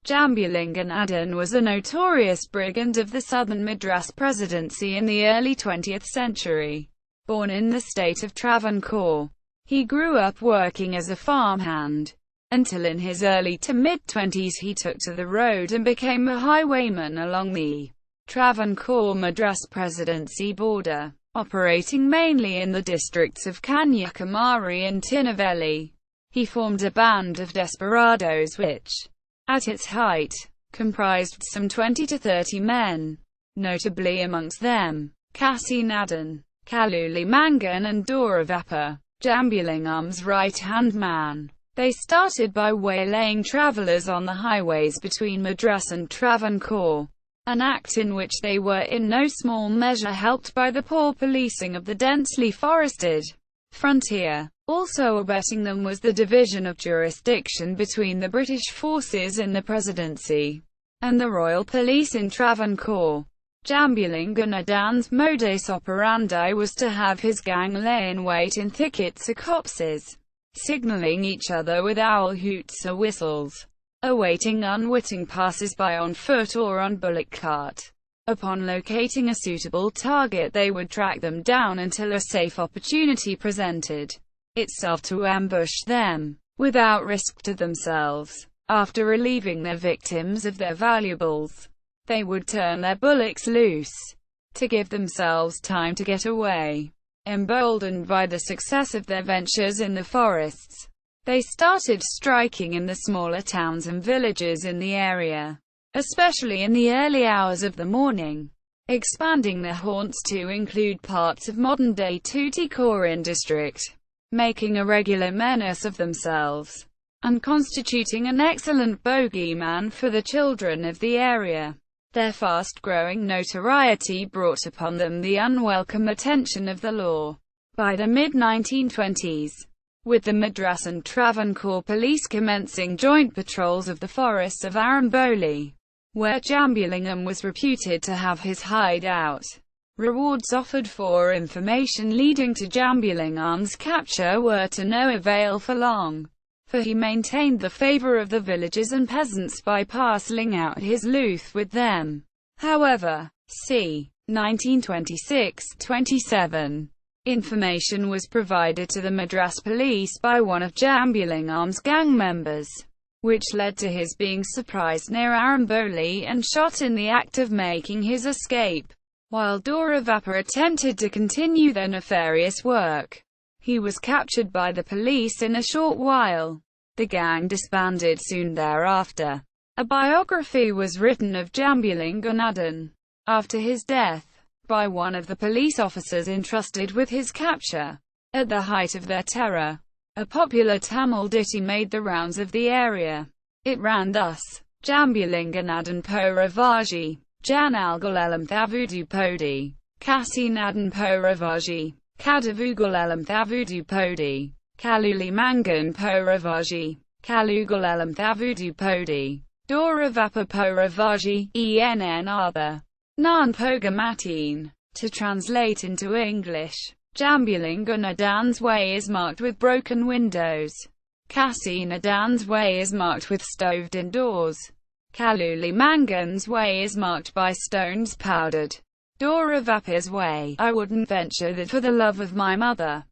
Jambulinga Nadan was a notorious brigand of the southern Madras Presidency in the early 20th century. Born in the state of Travancore, he grew up working as a farmhand. Until in his early to mid-20s he took to the road and became a highwayman along the Travancore-Madras Presidency border, operating mainly in the districts of Kanyakumari and Tinnevelly. He formed a band of desperadoes which, at its height, comprised some 20 to 30 men, notably amongst them, Kalluli Nadan, Kalluli Mangan and Doravappa, Jambulingam's right-hand man. They started by waylaying travellers on the highways between Madras and Travancore, an act in which they were in no small measure helped by the poor policing of the densely forested frontier. Also abetting them was the division of jurisdiction between the British forces in the Presidency and the Royal Police in Travancore. Jambulinga Nadan's modus operandi was to have his gang lay in wait in thickets or copses, signalling each other with owl hoots or whistles, awaiting unwitting passers-by on foot or on bullock cart. Upon locating a suitable target, they would track them down until a safe opportunity presented itself to ambush them, without risk to themselves. After relieving their victims of their valuables, they would turn their bullocks loose, to give themselves time to get away. Emboldened by the success of their ventures in the forests, they started striking in the smaller towns and villages in the area, especially in the early hours of the morning, expanding their haunts to include parts of modern-day Tuticorin district, making a regular menace of themselves, and constituting an excellent bogeyman for the children of the area. Their fast-growing notoriety brought upon them the unwelcome attention of the law. By the mid-1920s, with the Madras and Travancore police commencing joint patrols of the forests of Aramboli, where Jambulingam was reputed to have his hideout, rewards offered for information leading to Jambulingam's capture were to no avail for long, for he maintained the favour of the villagers and peasants by parcelling out his loot with them. However, c. 1926-27, information was provided to the Madras police by one of Jambulingam's gang members, which led to his being surprised near Aramboli and shot in the act of making his escape. While Doravappa attempted to continue their nefarious work, he was captured by the police in a short while. The gang disbanded soon thereafter. A biography was written of Jambulinga Nadan, after his death, by one of the police officers entrusted with his capture. At the height of their terror, a popular Tamil ditty made the rounds of the area. It ran thus: Jambulinga Nadan Poravaji, Janalgulelam Thavudu Podi, Kasi Nadan Poravaji, Kadavugulelam Thavudu Podi, Kalluli Mangan Poravaji, Kalugulelam Thavudu Podi, Doravappa Poravaji, ENN Artha, Nan Pogamatin. To translate into English, Jambulinga Nadan's way is marked with broken windows. Kasi Nadan's way is marked with stoved-in doors. Kalluli Mangan's way is marked by stones powdered. Doravappa's way, I wouldn't venture that for the love of my mother.